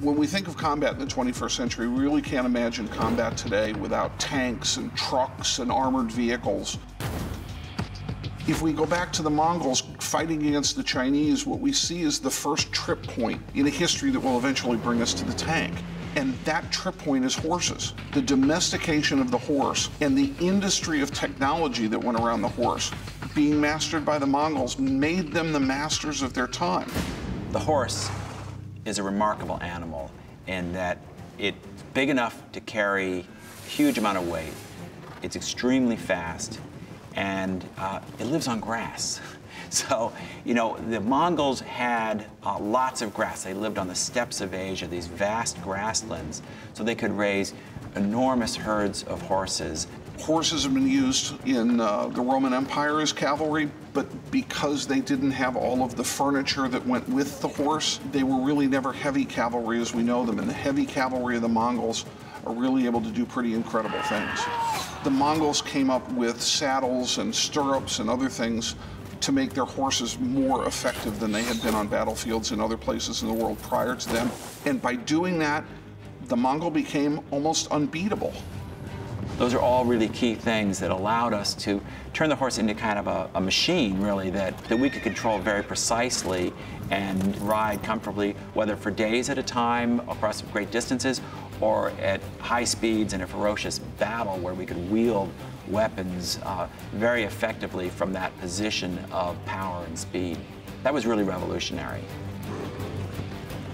When we think of combat in the 21st century, we really can't imagine combat today without tanks and trucks and armored vehicles. If we go back to the Mongols fighting against the Chinese, what we see is the first trip point in a history that will eventually bring us to the tank. And that trip point is horses. The domestication of the horse and the industry of technology that went around the horse being mastered by the Mongols made them the masters of their time. The horse is a remarkable animal in that it's big enough to carry a huge amount of weight. It's extremely fast, and it lives on grass. So, you know, the Mongols had lots of grass. They lived on the steppes of Asia, these vast grasslands, so they could raise enormous herds of horses. Horses have been used in the Roman Empire as cavalry, but because they didn't have all of the furniture that went with the horse, they were really never heavy cavalry as we know them, and the heavy cavalry of the Mongols are really able to do pretty incredible things. The Mongols came up with saddles and stirrups and other things to make their horses more effective than they had been on battlefields in other places in the world prior to them. And by doing that, the Mongol became almost unbeatable. Those are all really key things that allowed us to turn the horse into kind of a machine, really, that we could control very precisely and ride comfortably, whether for days at a time across great distances or at high speeds in a ferocious battle where we could wield weapons very effectively from that position of power and speed. That was really revolutionary.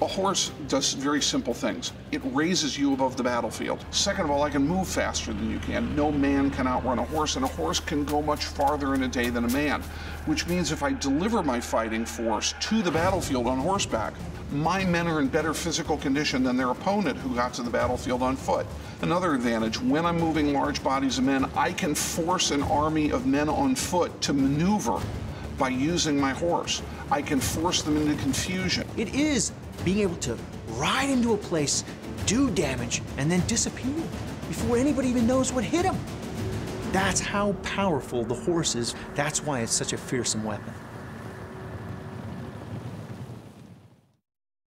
A horse does very simple things. It raises you above the battlefield. Second of all, I can move faster than you can. No man can outrun a horse, and a horse can go much farther in a day than a man, which means if I deliver my fighting force to the battlefield on horseback, my men are in better physical condition than their opponent who got to the battlefield on foot. Another advantage, when I'm moving large bodies of men, I can force an army of men on foot to maneuver by using my horse. I can force them into confusion. It is being able to ride into a place, do damage, and then disappear before anybody even knows what hit him. That's how powerful the horse is. That's why it's such a fearsome weapon.